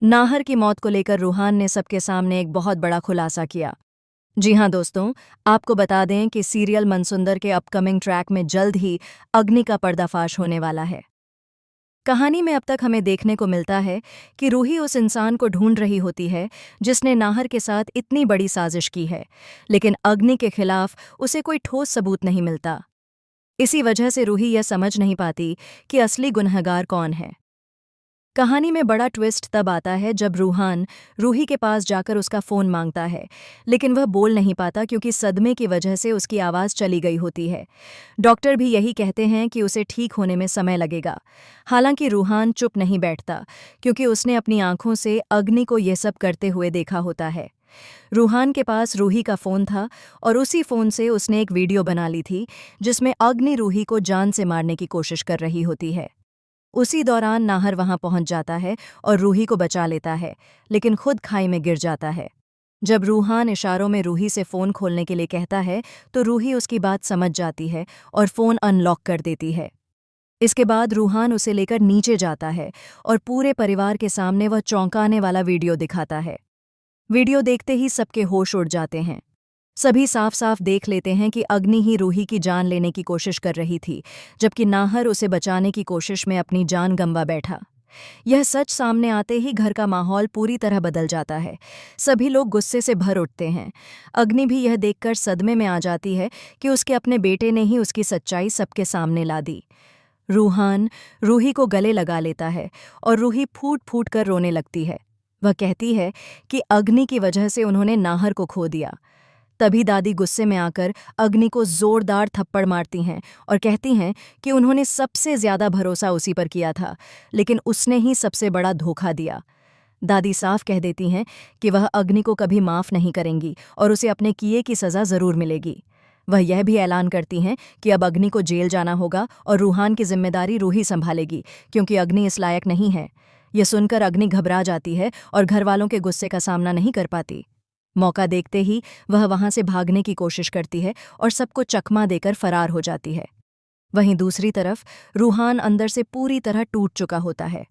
नाहर की मौत को लेकर रूहान ने सबके सामने एक बहुत बड़ा खुलासा किया। जी हाँ दोस्तों, आपको बता दें कि सीरियल मनसुंदर के अपकमिंग ट्रैक में जल्द ही अग्नि का पर्दाफाश होने वाला है। कहानी में अब तक हमें देखने को मिलता है कि रूही उस इंसान को ढूंढ रही होती है जिसने नाहर के साथ इतनी बड़ी साजिश की है, लेकिन अग्नि के खिलाफ उसे कोई ठोस सबूत नहीं मिलता। इसी वजह से रूही यह समझ नहीं पाती कि असली गुनहगार कौन है। कहानी में बड़ा ट्विस्ट तब आता है जब रूहान रूही के पास जाकर उसका फ़ोन मांगता है, लेकिन वह बोल नहीं पाता क्योंकि सदमे की वजह से उसकी आवाज़ चली गई होती है। डॉक्टर भी यही कहते हैं कि उसे ठीक होने में समय लगेगा। हालांकि रूहान चुप नहीं बैठता क्योंकि उसने अपनी आंखों से अग्नि को यह सब करते हुए देखा होता है। रूहान के पास रूही का फ़ोन था और उसी फ़ोन से उसने एक वीडियो बना ली थी जिसमें अग्नि रूही को जान से मारने की कोशिश कर रही होती है। उसी दौरान नाहर वहां पहुंच जाता है और रूही को बचा लेता है, लेकिन खुद खाई में गिर जाता है। जब रूहान इशारों में रूही से फ़ोन खोलने के लिए कहता है तो रूही उसकी बात समझ जाती है और फ़ोन अनलॉक कर देती है। इसके बाद रूहान उसे लेकर नीचे जाता है और पूरे परिवार के सामने वह चौंकाने वाला वीडियो दिखाता है। वीडियो देखते ही सबके होश उड़ जाते हैं। सभी साफ साफ देख लेते हैं कि अग्नि ही रूही की जान लेने की कोशिश कर रही थी, जबकि नाहर उसे बचाने की कोशिश में अपनी जान गंवा बैठा। यह सच सामने आते ही घर का माहौल पूरी तरह बदल जाता है। सभी लोग गुस्से से भर उठते हैं। अग्नि भी यह देखकर सदमे में आ जाती है कि उसके अपने बेटे ने ही उसकी सच्चाई सबके सामने ला दी। रूहान रूही को गले लगा लेता है और रूही फूट फूट कर रोने लगती है। वह कहती है कि अग्नि की वजह से उन्होंने नाहर को खो दिया। तभी दादी गुस्से में आकर अग्नि को जोरदार थप्पड़ मारती हैं और कहती हैं कि उन्होंने सबसे ज्यादा भरोसा उसी पर किया था, लेकिन उसने ही सबसे बड़ा धोखा दिया। दादी साफ कह देती हैं कि वह अग्नि को कभी माफ नहीं करेंगी और उसे अपने किए की सजा जरूर मिलेगी। वह यह भी ऐलान करती हैं कि अब अग्नि को जेल जाना होगा और रूहान की जिम्मेदारी रूही संभालेगी, क्योंकि अग्नि इस लायक नहीं है। यह सुनकर अग्नि घबरा जाती है और घरवालों के गुस्से का सामना नहीं कर पाती। मौका देखते ही वह वहां से भागने की कोशिश करती है और सबको चकमा देकर फरार हो जाती है। वहीं दूसरी तरफ रूहान अंदर से पूरी तरह टूट चुका होता है।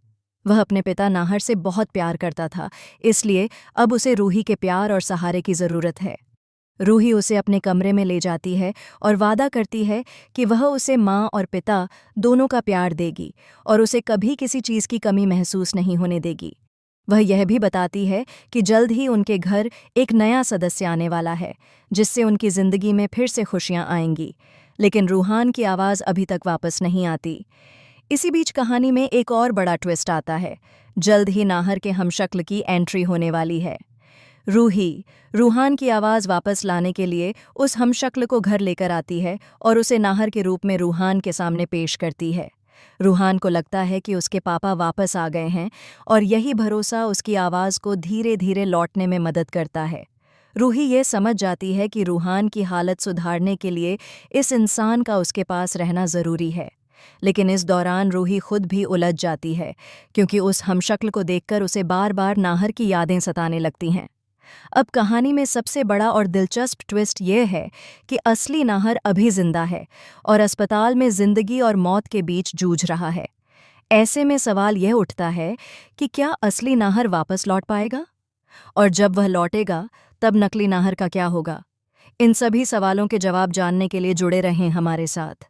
वह अपने पिता नाहर से बहुत प्यार करता था, इसलिए अब उसे रूही के प्यार और सहारे की ज़रूरत है। रूही उसे अपने कमरे में ले जाती है और वादा करती है कि वह उसे माँ और पिता दोनों का प्यार देगी और उसे कभी किसी चीज़ की कमी महसूस नहीं होने देगी। वह यह भी बताती है कि जल्द ही उनके घर एक नया सदस्य आने वाला है, जिससे उनकी जिंदगी में फिर से खुशियां आएंगी। लेकिन रूहान की आवाज़ अभी तक वापस नहीं आती। इसी बीच कहानी में एक और बड़ा ट्विस्ट आता है। जल्द ही नाहर के हमशक्ल की एंट्री होने वाली है। रूही रूहान की आवाज़ वापस लाने के लिए उस हमशक्ल को घर लेकर आती है और उसे नाहर के रूप में रूहान के सामने पेश करती है। रूहान को लगता है कि उसके पापा वापस आ गए हैं और यही भरोसा उसकी आवाज़ को धीरे धीरे लौटने में मदद करता है। रूही ये समझ जाती है कि रूहान की हालत सुधारने के लिए इस इंसान का उसके पास रहना ज़रूरी है। लेकिन इस दौरान रूही खुद भी उलझ जाती है, क्योंकि उस हमशक्ल को देखकर उसे बार बार नाहर की यादें सताने लगती हैं। अब कहानी में सबसे बड़ा और दिलचस्प ट्विस्ट ये है कि असली नाहर अभी जिंदा है और अस्पताल में जिंदगी और मौत के बीच जूझ रहा है। ऐसे में सवाल यह उठता है कि क्या असली नाहर वापस लौट पाएगा? और जब वह लौटेगा, तब नकली नाहर का क्या होगा? इन सभी सवालों के जवाब जानने के लिए जुड़े रहें हमारे साथ।